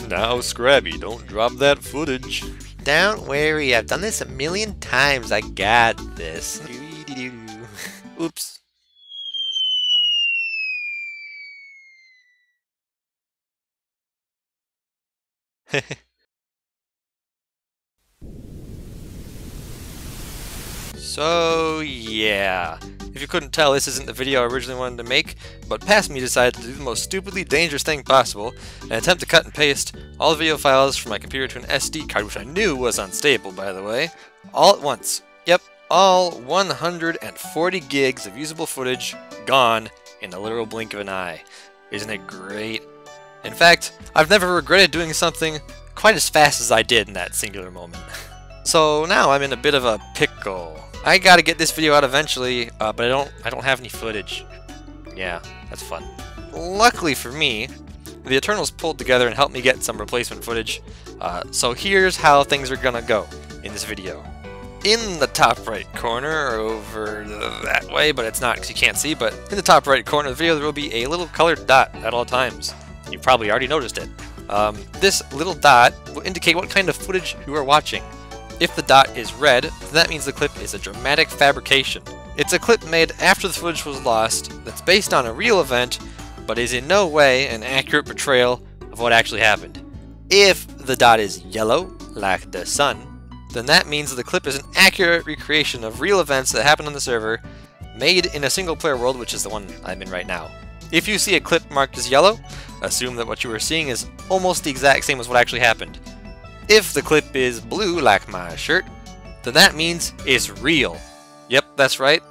Now, Skraby, don't drop that footage. Don't worry, I've done this a million times. I got this. Oops. So, yeah. If you couldn't tell, this isn't the video I originally wanted to make, but past me decided to do the most stupidly dangerous thing possible and attempt to cut and paste all the video files from my computer to an SD card, which I knew was unstable, by the way, all at once. Yep, all 140 gigs of usable footage gone in the literal blink of an eye. Isn't it great? In fact, I've never regretted doing something quite as fast as I did in that singular moment. So now I'm in a bit of a pickle. I gotta get this video out eventually, but I don't have any footage. Yeah, that's fun. Luckily for me, the Eternals pulled together and helped me get some replacement footage. So here's how things are gonna go in this video. In the top right corner, over that way, but it's not because you can't see, but in the top right corner of the video there will be a little colored dot at all times. You've probably already noticed it. This little dot will indicate what kind of footage you are watching. If the dot is red, that means the clip is a dramatic fabrication. It's a clip made after the footage was lost that's based on a real event, but is in no way an accurate portrayal of what actually happened. If the dot is yellow, like the sun, then that means the clip is an accurate recreation of real events that happened on the server, made in a single player world, which is the one I'm in right now. If you see a clip marked as yellow, assume that what you are seeing is almost the exact same as what actually happened. If the clip is blue, like my shirt, then that means it's real. Yep, that's right.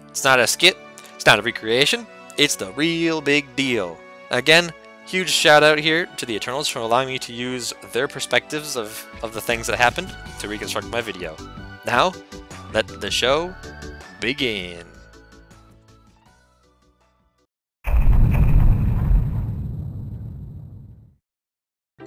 It's not a skit, it's not a recreation, it's the real big deal. Again, huge shout out here to the Eternals for allowing me to use their perspectives of the things that happened to reconstruct my video. Now, let the show begin.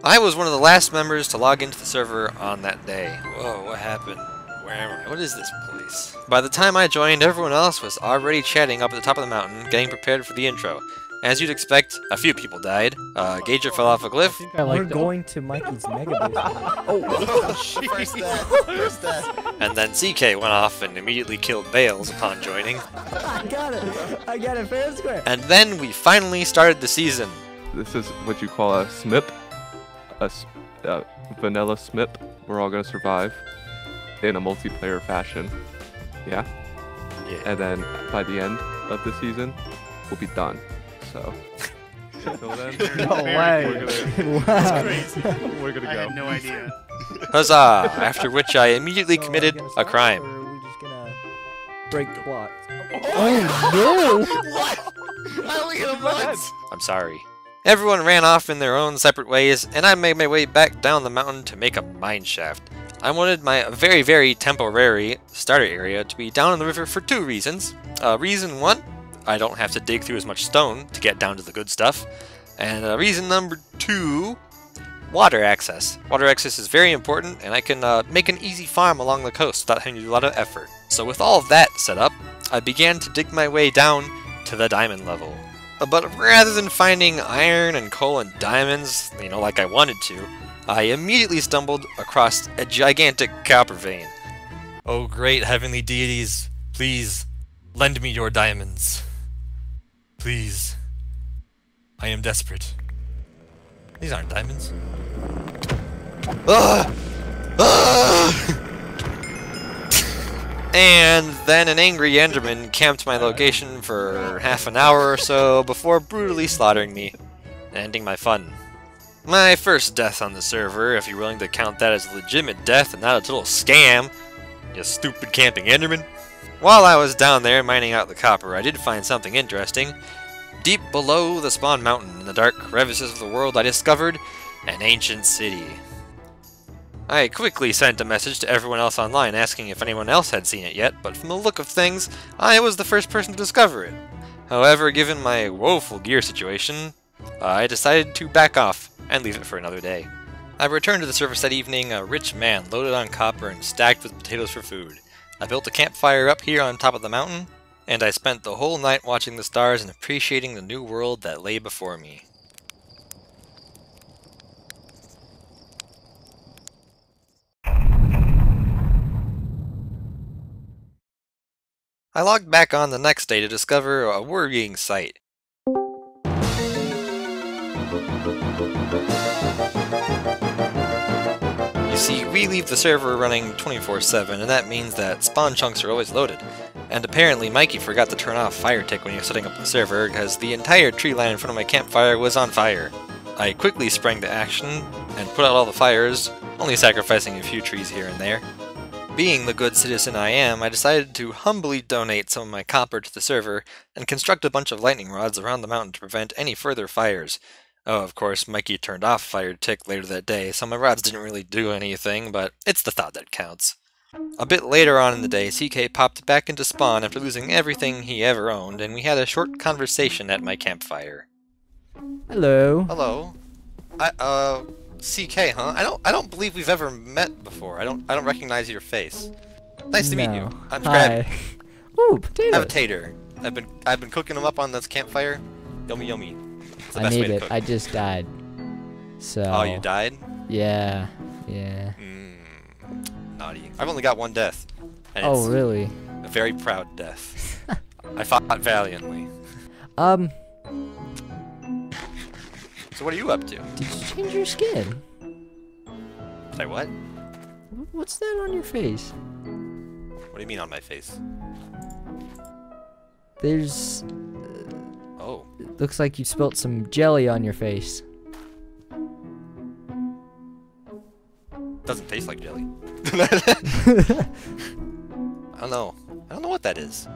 I was one of the last members to log into the server on that day. Whoa, what happened? Where am I? What is this place? By the time I joined, everyone else was already chatting up at the top of the mountain, getting prepared for the intro. As you'd expect, a few people died. Gager fell off a cliff. We're going to Mikey's mega base. Oh, shit. First that. And then CK went off and immediately killed Bales upon joining. I got it fair and square. And then we finally started the season. This is what you call a SMIP. A vanilla SMIP. We're all gonna survive in a multiplayer fashion. Yeah? Yeah. And then by the end of the season, we'll be done. So until then, No way. we're gonna I go. had no idea. Huzzah! After which I immediately So, committed gonna a stop, crime. Or are we just gonna break the plot? What? I only hit him once. I'm sorry. Everyone ran off in their own separate ways, and I made my way back down the mountain to make a mine shaft. I wanted my very, very temporary starter area to be down in the river for two reasons. Reason one, I don't have to dig through as much stone to get down to the good stuff. And reason number two, water access. Water access is very important, and I can make an easy farm along the coast without having to do a lot of effort. So with all of that set up, I began to dig my way down to the diamond level. But rather than finding iron and coal and diamonds, like I wanted to, I immediately stumbled across a gigantic copper vein. Oh great heavenly deities, please lend me your diamonds. Please. I am desperate. These aren't diamonds. Ah! Ah! And then an angry Enderman camped my location for half an hour or so before brutally slaughtering me, ending my fun. My first death on the server, if you're willing to count that as a legitimate death and not a total scam, you stupid camping Enderman. While I was down there mining out the copper, I did find something interesting. Deep below the spawn mountain, in the dark crevices of the world, I discovered an ancient city. I quickly sent a message to everyone else online asking if anyone else had seen it yet, but from the look of things, I was the first person to discover it. However, given my woeful gear situation, I decided to back off and leave it for another day. I returned to the surface that evening, a rich man loaded on copper and stacked with potatoes for food. I built a campfire up here on top of the mountain, and I spent the whole night watching the stars and appreciating the new world that lay before me. I logged back on the next day to discover a worrying sight. You see, we leave the server running 24/7, and that means that spawn chunks are always loaded. And apparently Mikey forgot to turn off fire tick when he was setting up the server, because the entire tree line in front of my campfire was on fire. I quickly sprang to action and put out all the fires, only sacrificing a few trees here and there. Being the good citizen I am, I decided to humbly donate some of my copper to the server and construct a bunch of lightning rods around the mountain to prevent any further fires. Oh, of course, Mikey turned off fire tick later that day, so my rods didn't really do anything, but it's the thought that counts. A bit later on in the day, CK popped back into spawn after losing everything he ever owned, and we had a short conversation at my campfire. Hello. Hello. CK, huh? I don't believe we've ever met before. I don't recognize your face. Nice to meet you. I'm Skraby. Hi. Ooh, potatoes. I have a tater. I've been cooking them up on this campfire. Yummy, yummy. It's the I best way need to it. cook. I just died. So. Oh, you died? Yeah. Naughty. I've only got one death. And Oh, it's really? a very proud death. I fought valiantly. So what are you up to? Did you change your skin? Say what? What's that on your face? What do you mean on my face? There's. Oh. It looks like you spilt some jelly on your face. Doesn't taste like jelly. I don't know. I don't know what that is.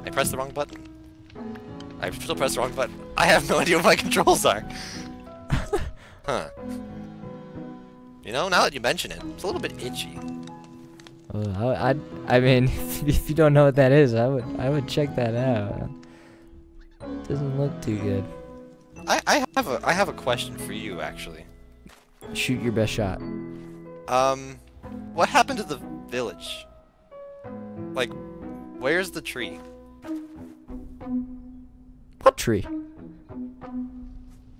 I pressed the wrong button. I still pressed the wrong button. I have no idea what my controls are. Huh. You know, now that you mention it, it's a little bit itchy. I mean, if you don't know what that is, I would check that out. Doesn't look too good. I have a question for you, actually. Shoot your best shot. What happened to the village? Like, where's the tree? What tree?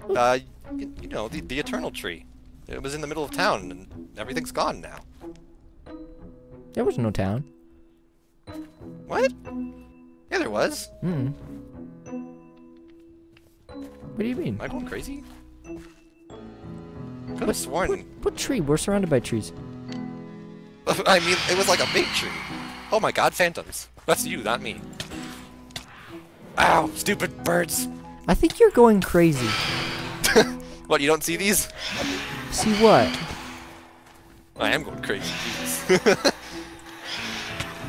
You know, the eternal tree. It was in the middle of town, and everything's gone now. There was no town. What? Yeah, there was. Hmm. What do you mean? Am I going crazy? Could have sworn. What tree? We're surrounded by trees. I mean, it was like a big tree. Oh my god, phantoms. That's you, not me. Ow, stupid birds. I think you're going crazy. What, you don't see these? See what? I am going crazy, Jesus.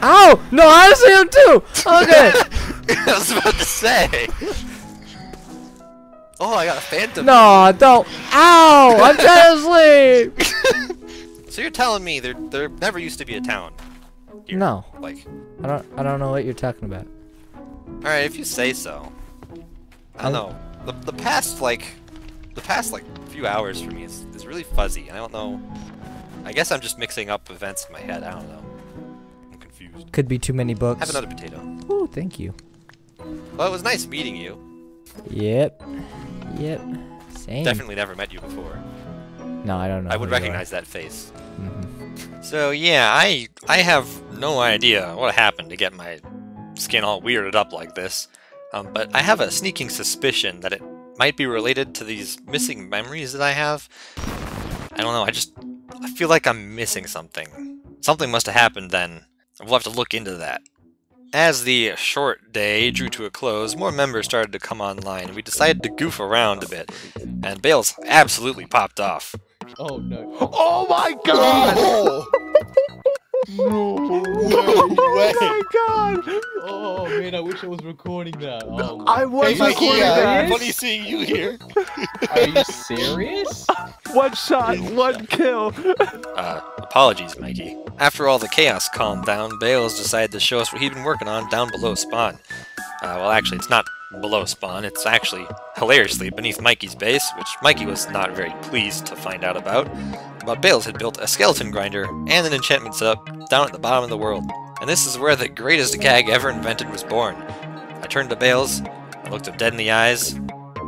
Ow! No, I see him too! Okay! I was about to say. Oh, I got a phantom. No, don't! Ow! I'm trying to sleep! So you're telling me there never used to be a town here? No. Like, I don't know what you're talking about. alright, if you say so. I don't know. The past few hours for me is really fuzzy, and I don't know. I guess I'm just mixing up events in my head. I don't know. I'm confused. Could be too many books. Have another potato. Ooh, thank you. Well, it was nice meeting you. Yep. Yep. Same. Definitely never met you before. No, I don't know. I would who you are. recognize that face. Mhm. So yeah, I have no idea what happened to get my skin all weirded up like this. But I have a sneaking suspicion that it might be related to these missing memories that I have. I don't know, I feel like I'm missing something. Something must have happened then. We'll have to look into that. As the short day drew to a close, more members started to come online, and we decided to goof around a bit. And Bales absolutely popped off. Oh no. Oh my god! No way. Oh my god! Oh man, I wish I was recording that. Oh, I was hey, Mikey, recording that. Funny seeing you here. Are you serious? One shot, one kill. Apologies, Mikey. After all the chaos calmed down, Bales decided to show us what he'd been working on down below spawn. Well, actually, it's not below spawn, it's actually, hilariously, beneath Mikey's base, which Mikey was not very pleased to find out about. But Bales had built a skeleton grinder and an enchantment setup down at the bottom of the world. And this is where the greatest gag ever invented was born. I turned to Bales, I looked him dead in the eyes,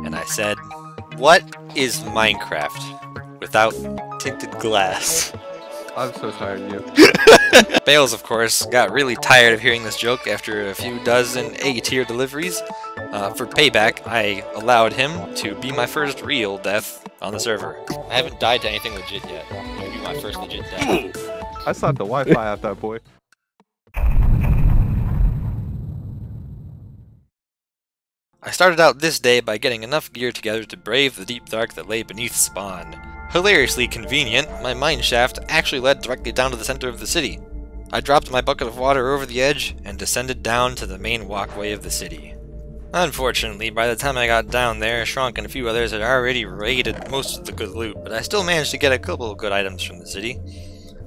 and I said, "What is Minecraft without tinted glass?" I'm so tired of you. Bales, of course, got really tired of hearing this joke after a few dozen A-tier deliveries. For payback, I allowed him to be my first real death on the server. I haven't died to anything legit yet. It'll be my first legit death. I slapped the Wi-Fi out that boy. I started out this day by getting enough gear together to brave the deep dark that lay beneath spawn. Hilariously convenient, my mine shaft actually led directly down to the center of the city. I dropped my bucket of water over the edge and descended down to the main walkway of the city. Unfortunately, by the time I got down there, Shronk and a few others had already raided most of the good loot, but I still managed to get a couple of good items from the city.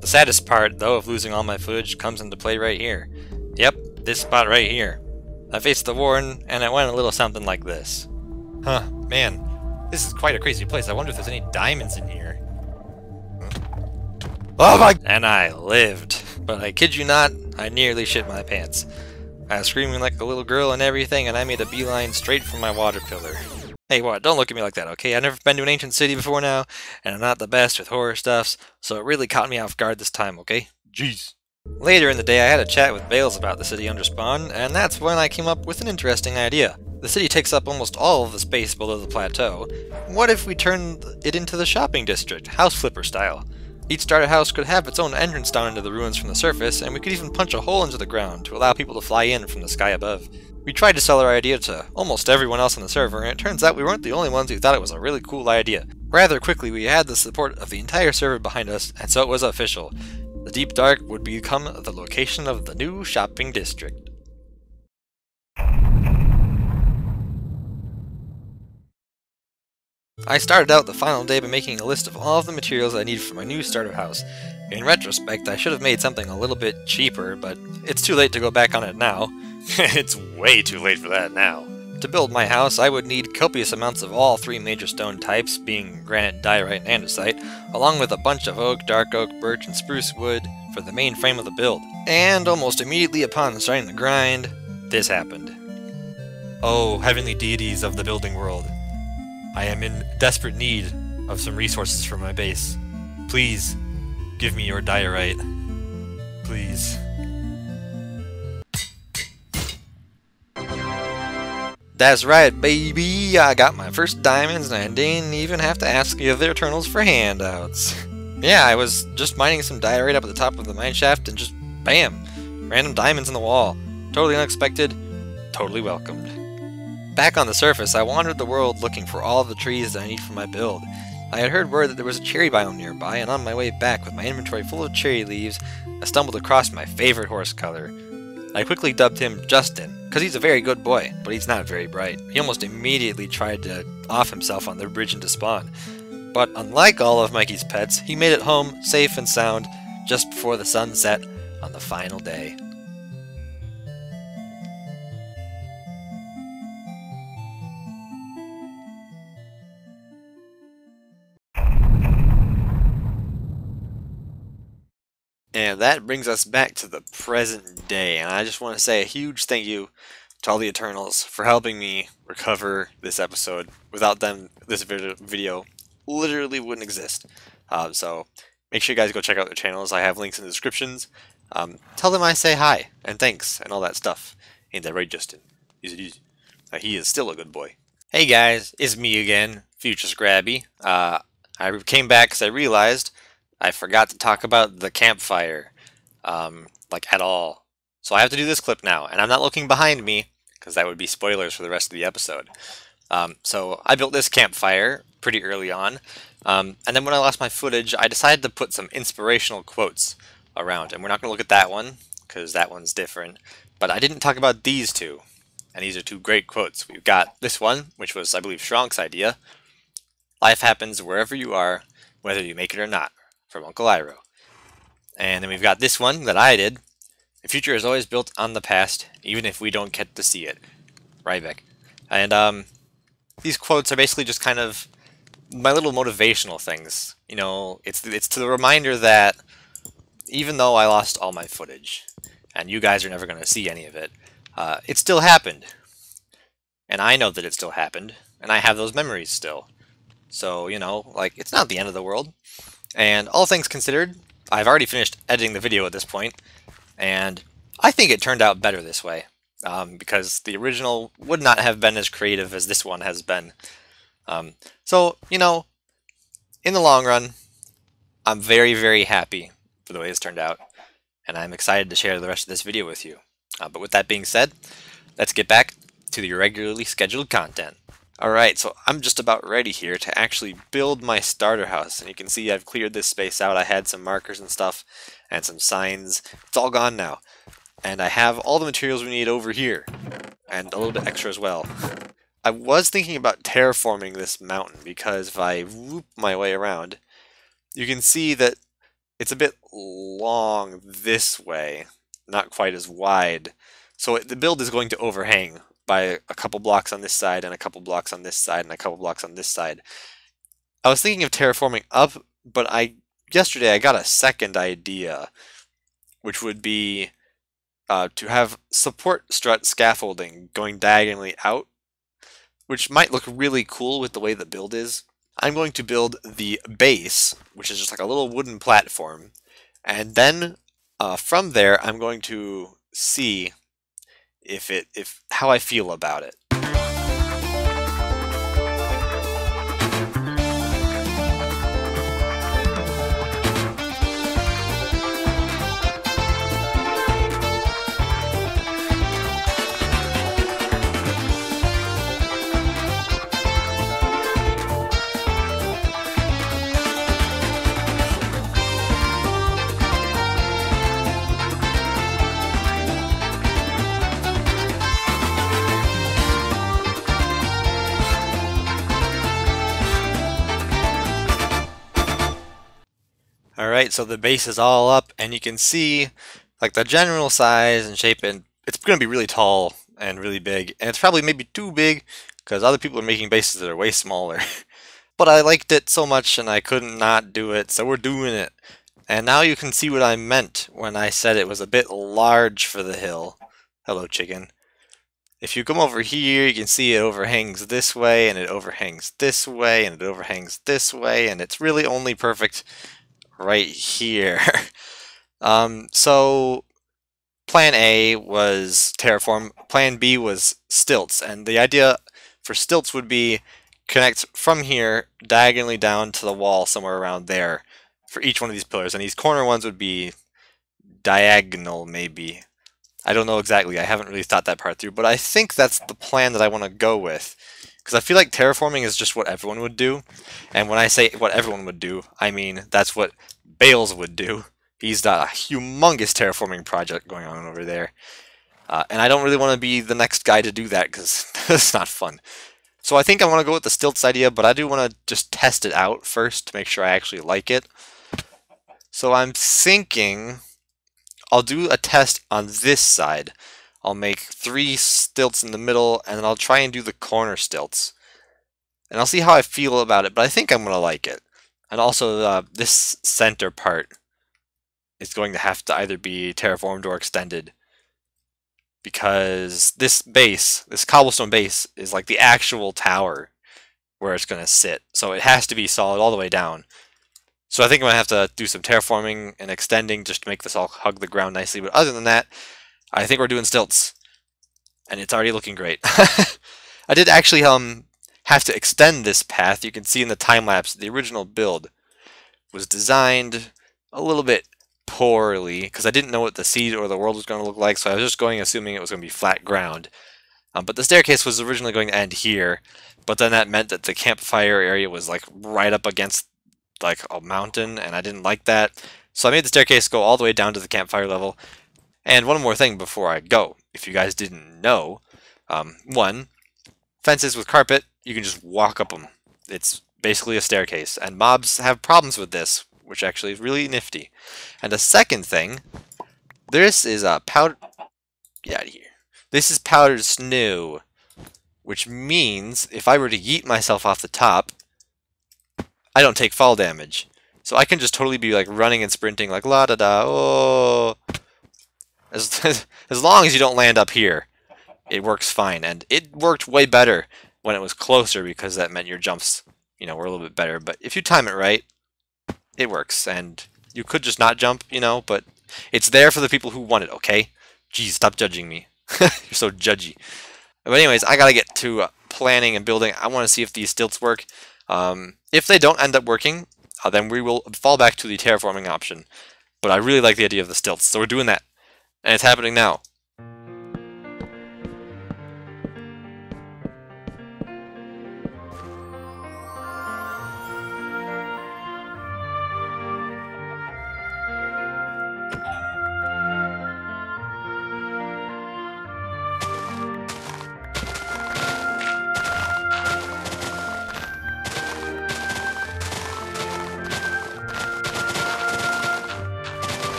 The saddest part, though, of losing all my footage comes into play right here. Yep, this spot right here. I faced the warden, and it went a little something like this. Huh, man. This is quite a crazy place. I wonder if there's any diamonds in here. Oh my... And I lived. But I kid you not, I nearly shit my pants. I was screaming like a little girl and everything, and I made a beeline straight for my water pillar. Hey, what? Don't look at me like that, okay? I've never been to an ancient city before now, and I'm not the best with horror stuffs, so it really caught me off guard this time, okay? Jeez. Later in the day, I had a chat with Bales about the city under spawn, and that's when I came up with an interesting idea. The city takes up almost all of the space below the plateau. What if we turned it into the shopping district, house flipper style? Each starter house could have its own entrance down into the ruins from the surface, and we could even punch a hole into the ground to allow people to fly in from the sky above. We tried to sell our idea to almost everyone else on the server, and it turns out we weren't the only ones who thought it was a really cool idea. Rather quickly, we had the support of the entire server behind us, and so it was official. The Deep Dark would become the location of the new shopping district. I started out the final day by making a list of all of the materials I needed for my new starter house. In retrospect, I should have made something a little bit cheaper, but it's too late to go back on it now. It's way too late for that now. To build my house, I would need copious amounts of all three major stone types, being granite, diorite, and andesite, along with a bunch of oak, dark oak, birch, and spruce wood for the main frame of the build. And almost immediately upon starting the grind, this happened. Oh, heavenly deities of the building world. I am in desperate need of some resources for my base. Please, give me your diorite. Please. That's right, baby! I got my first diamonds and I didn't even have to ask the other Eternals for handouts. Yeah, I was just mining some diorite up at the top of the mine shaft and just bam! Random diamonds in the wall. Totally unexpected, totally welcomed. Back on the surface, I wandered the world looking for all of the trees that I need for my build. I had heard word that there was a cherry biome nearby, and on my way back with my inventory full of cherry leaves, I stumbled across my favorite horse color. I quickly dubbed him Justin, because he's a very good boy, but he's not very bright. He almost immediately tried to off himself on the bridge into spawn. But unlike all of Mikey's pets, he made it home safe and sound just before the sun set on the final day. And that brings us back to the present day, and I just want to say a huge thank you to all the Eternals for helping me recover this episode. Without them, this video literally wouldn't exist. So make sure you guys go check out their channels. I have links in the descriptions. Tell them I say hi, and thanks, and all that stuff. Ain't that right, Justin? He is still a good boy. Hey guys, it's me again, Future Skraby. I came back because I realized I forgot to talk about the campfire, like at all. So I have to do this clip now, and I'm not looking behind me, because that would be spoilers for the rest of the episode. So I built this campfire pretty early on, and then when I lost my footage, I decided to put some inspirational quotes around, and we're not going to look at that one, because that one's different, but I didn't talk about these two, and these are two great quotes. We've got this one, which was, I believe, Shronk's idea. Life happens wherever you are, whether you make it or not. From Uncle Iroh. And then we've got this one that I did. The future is always built on the past, even if we don't get to see it. Ryback. And these quotes are basically just kind of my little motivational things. You know, it's to the reminder that even though I lost all my footage, and you guys are never going to see any of it. It still happened, and I know that it still happened, and I have those memories still. So, you know, like, it's not the end of the world. And all things considered, I've already finished editing the video at this point, and I think it turned out better this way, because the original would not have been as creative as this one has been. So, you know, in the long run, I'm very, very happy for the way it's turned out, and I'm excited to share the rest of this video with you. But with that being said, let's get back to the regularly scheduled content. Alright, so I'm just about ready here to actually build my starter house, and you can see I've cleared this space out. I had some markers and stuff, and some signs. It's all gone now. And I have all the materials we need over here, and a little bit extra as well. I was thinking about terraforming this mountain, because if I loop my way around, you can see that it's a bit long this way, not quite as wide. So the build is going to overhang by a couple blocks on this side, and a couple blocks on this side, and a couple blocks on this side. I was thinking of terraforming up, but yesterday I got a second idea, which would be to have support strut scaffolding going diagonally out, which might look really cool with the way the build is. I'm going to build the base, which is just like a little wooden platform, and then from there I'm going to see how I feel about it. Alright, so the base is all up, and you can see like the general size and shape, and it's going to be really tall and really big, and it's probably maybe too big because other people are making bases that are way smaller. But I liked it so much and I couldn't not do it, so we're doing it. And now you can see what I meant when I said it was a bit large for the hill. Hello, chicken. If you come over here, you can see it overhangs this way, and it overhangs this way, and it overhangs this way, and it's really only perfect right here. So plan A was terraform, plan B was stilts, and the idea for stilts would be connect from here diagonally down to the wall somewhere around there for each one of these pillars, and these corner ones would be diagonal maybe. I don't know exactly, I haven't really thought that part through, but I think that's the plan that I want to go with. Because I feel like terraforming is just what everyone would do. And when I say what everyone would do, I mean that's what Bales would do. He's got a humongous terraforming project going on over there. And I don't really want to be the next guy to do that because it's not fun. So I think I want to go with the stilts idea, but I do want to just test it out first to make sure I actually like it. So I'm thinking I'll do a test on this side. I'll make 3 stilts in the middle, and then I'll try and do the corner stilts. And I'll see how I feel about it, but I think I'm going to like it. And also, this center part is going to have to either be terraformed or extended. Because this base, this cobblestone base, is like the actual tower where it's going to sit. So it has to be solid all the way down. So I think I'm going to have to do some terraforming and extending just to make this all hug the ground nicely. But other than that, I think we're doing stilts. And it's already looking great. I did actually have to extend this path. You can see in the time-lapse, the original build was designed a little bit poorly because I didn't know what the seed or the world was going to look like, so I was just going assuming it was going to be flat ground. But the staircase was originally going to end here, but then that meant that the campfire area was like right up against like a mountain, and I didn't like that. So I made the staircase go all the way down to the campfire level. And one more thing before I go, if you guys didn't know, one, fences with carpet, you can just walk up them. It's basically a staircase, and mobs have problems with this, which actually is really nifty. And the second thing, this is a powder... Get out of here. This is powdered snow, which means if I were to yeet myself off the top, I don't take fall damage. So I can just totally be like running and sprinting like la da da, oh. As long as you don't land up here, it works fine. And it worked way better when it was closer because that meant your jumps, you know, were a little bit better. But if you time it right, it works. And you could just not jump, you know, but it's there for the people who want it, okay? Geez, stop judging me. You're so judgy. But anyways, I gotta get to planning and building. I want to see if these stilts work. If they don't end up working, then we will fall back to the terraforming option. But I really like the idea of the stilts, so we're doing that. And it's happening now.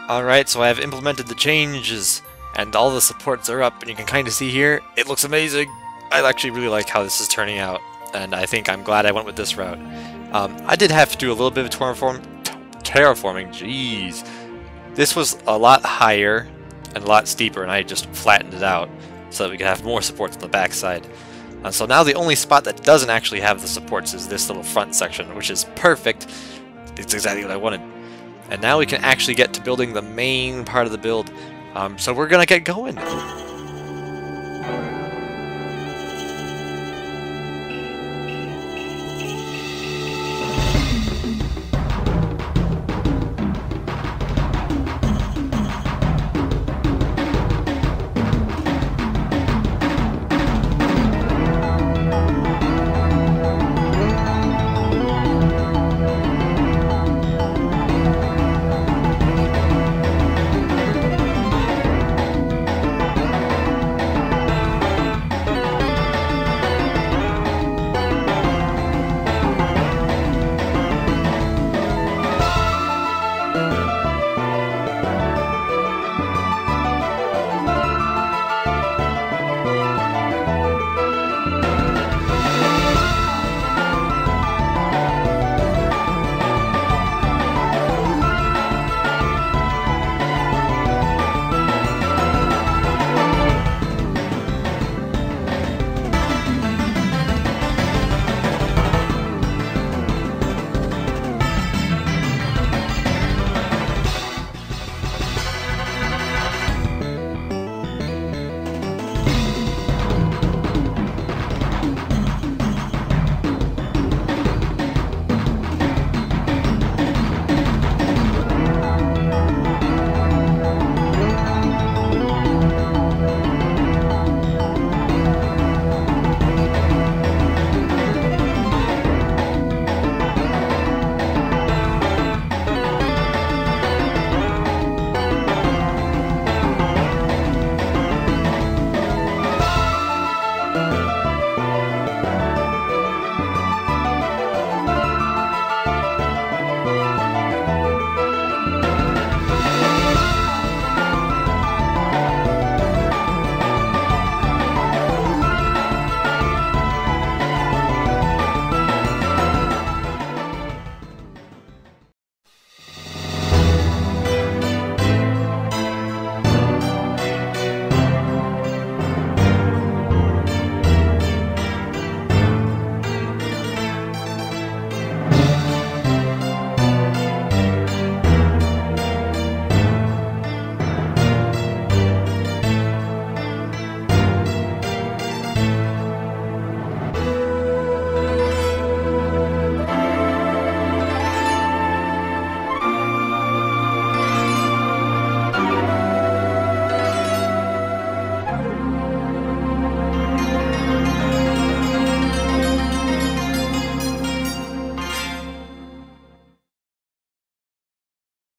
Alright, so I have implemented the changes, and all the supports are up, and you can kind of see here, it looks amazing. I actually really like how this is turning out, and I think I'm glad I went with this route. I did have to do a little bit of terraforming, jeez. This was a lot higher and a lot steeper, and I just flattened it out so that we could have more supports on the backside. So now the only spot that doesn't actually have the supports is this little front section, which is perfect. It's exactly what I wanted. And now we can actually get to building the main part of the build. So we're gonna get going.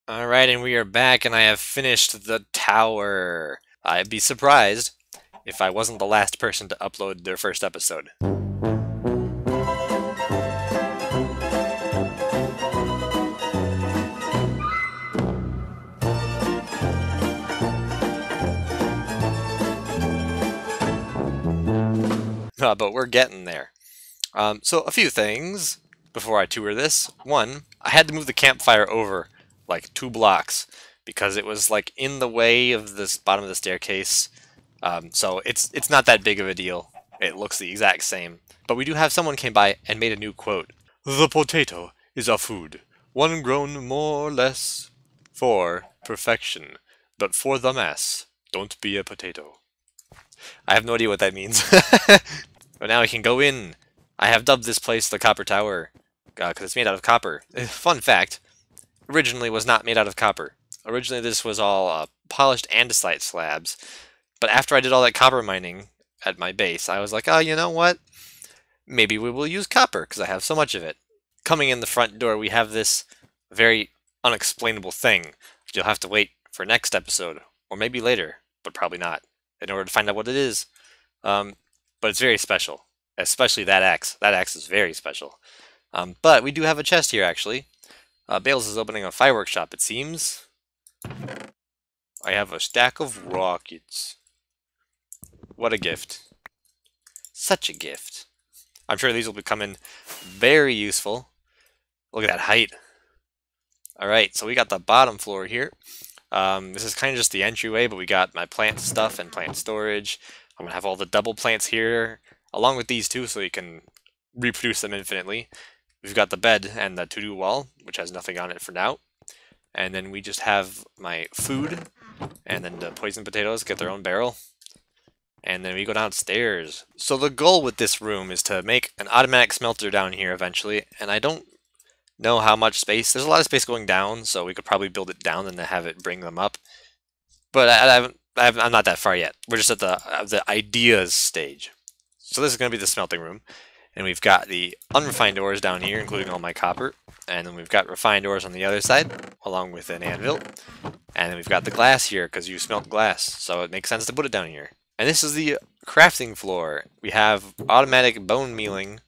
Alright, and we are back, and I have finished the tower. I'd be surprised if I wasn't the last person to upload their first episode. But we're getting there. So a few things before I tour this. One, I had to move the campfire over like 2 blocks because it was like in the way of this bottom of the staircase. So it's not that big of a deal. It looks the exact same. But we do have someone came by and made a new quote. The potato is a food, one grown more or less for perfection, but for the mass, don't be a potato. I have no idea what that means. But now I can go in. I have dubbed this place the Copper Tower because it's made out of copper. Fun fact, originally was not made out of copper. Originally this was all polished andesite slabs. But after I did all that copper mining at my base, I was like, oh, you know what? Maybe we will use copper because I have so much of it. Coming in the front door, we have this very unexplainable thing. You'll have to wait for next episode, or maybe later, but probably not, in order to find out what it is. But it's very special, especially that axe. That axe is very special. But we do have a chest here, actually. Bales is opening a fireworks shop, it seems. I have a stack of rockets. What a gift. Such a gift. I'm sure these will become in very useful. Look at that height. Alright, so we got the bottom floor here. This is kind of just the entryway, but we got my plant stuff and plant storage. I'm going to have all the double plants here, along with these two, so you can reproduce them infinitely. We've got the bed and the to-do wall, which has nothing on it for now. And then we just have my food, and then the poison potatoes get their own barrel. And then we go downstairs. So the goal with this room is to make an automatic smelter down here eventually, and I don't know how much space. There's a lot of space going down, so we could probably build it down and then have it bring them up. But I'm not that far yet. We're just at the ideas stage. So this is going to be the smelting room. And we've got the unrefined ores down here, including all my copper. And then we've got refined ores on the other side, along with an anvil. And then we've got the glass here, because you smelt glass. So it makes sense to put it down here. And this is the crafting floor. We have automatic bone mealing,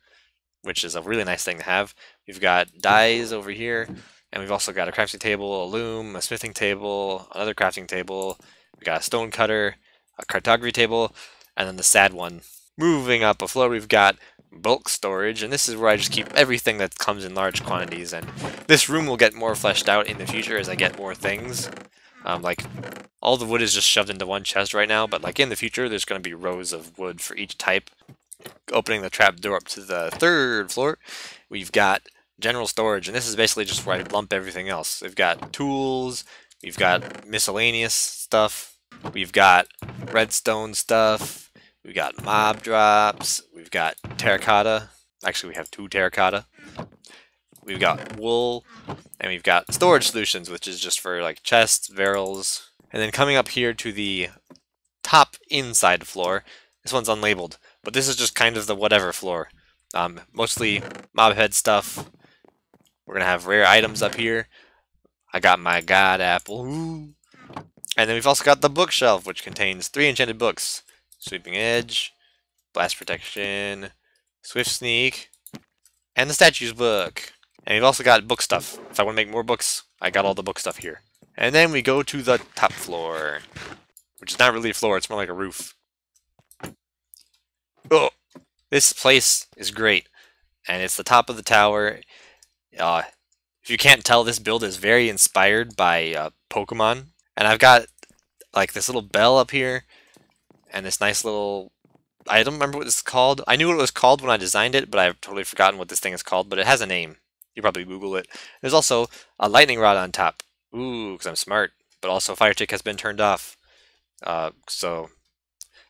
which is a really nice thing to have. We've got dyes over here. And we've also got a crafting table, a loom, a smithing table, another crafting table. We got a stone cutter, a cartography table, and then the sad one. Moving up a floor, we've got bulk storage, and this is where I just keep everything that comes in large quantities. And this room will get more fleshed out in the future as I get more things. Like, all the wood is just shoved into one chest right now, but like in the future, there's going to be rows of wood for each type. Opening the trap door up to the 3rd floor, we've got general storage, and this is basically just where I lump everything else. We've got tools, we've got miscellaneous stuff, we've got redstone stuff, we've got mob drops, we've got terracotta. Actually, we have 2 terracotta. We've got wool, and we've got storage solutions, which is just for like chests, barrels. And then coming up here to the top inside floor, this one's unlabeled, but this is just kind of the whatever floor. Mostly mob head stuff. We're gonna have rare items up here. I got my god apple. Ooh. And then we've also got the bookshelf, which contains 3 enchanted books. Sweeping Edge, Blast Protection, Swift Sneak, and the Statues book. And we've also got book stuff. If I want to make more books, I got all the book stuff here. And then we go to the top floor, which is not really a floor, it's more like a roof. Oh, this place is great. And it's the top of the tower. If you can't tell, this build is very inspired by Pokemon. And I've got like this little bell up here, and this nice little, I don't remember what this is called. I knew what it was called when I designed it, but I've totally forgotten what this thing is called, but it has a name. You probably Google it. There's also a lightning rod on top. Ooh, because I'm smart. But also fire tick has been turned off. So,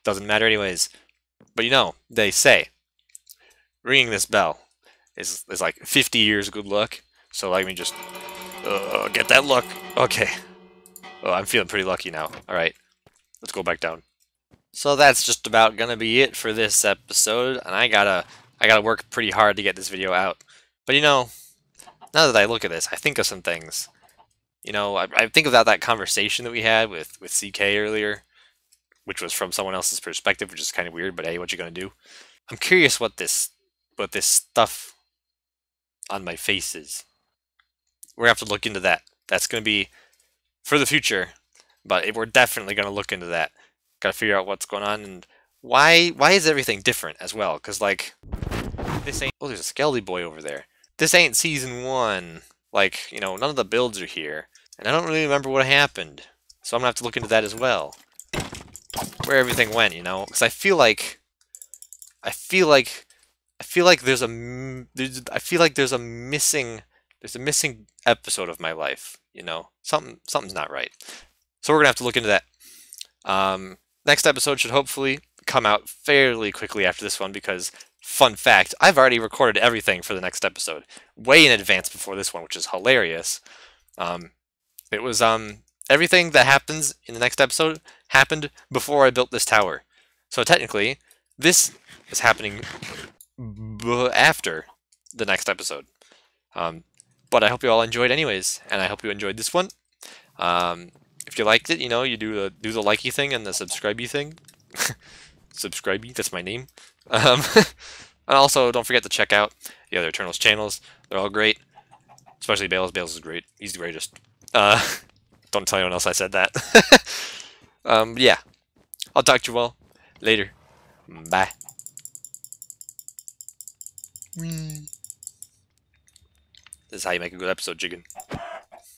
doesn't matter anyways. But you know, they say, ringing this bell is like 50 years good luck. So let me just get that luck. Okay. Oh, I'm feeling pretty lucky now. Alright, let's go back down. So that's just about gonna be it for this episode, and I gotta work pretty hard to get this video out. But you know, now that I look at this, I think of some things. You know, I think about that conversation that we had with CK earlier, which was from someone else's perspective, which is kind of weird, but hey, what you gonna do? I'm curious what this stuff on my face is. We're gonna have to look into that. That's gonna be for the future, but we're definitely gonna look into that. Gotta figure out what's going on and why is everything different as well? Because like this ain't. Oh, there's a Skelly boy over there. This ain't season 1. Like, you know, none of the builds are here, and I don't really remember what happened. So I'm gonna have to look into that as well. Where everything went, you know, because I feel like there's a missing episode of my life, you know. Something's not right. So we're gonna have to look into that. Next episode should hopefully come out fairly quickly after this one because, fun fact, I've already recorded everything for the next episode way in advance before this one, which is hilarious. It was everything that happens in the next episode happened before I built this tower. So technically, this is happening after the next episode. But I hope you all enjoyed anyways, and I hope you enjoyed this one. If you liked it, you know, you do the likey thing and the subscribey thing. Skraby, that's my name. And also, don't forget to check out the other Eternals channels. They're all great. Especially Bales. Bales is great. He's the greatest. Don't tell anyone else I said that. Yeah. I'll talk to you all later. Bye. This is how you make a good episode, chicken.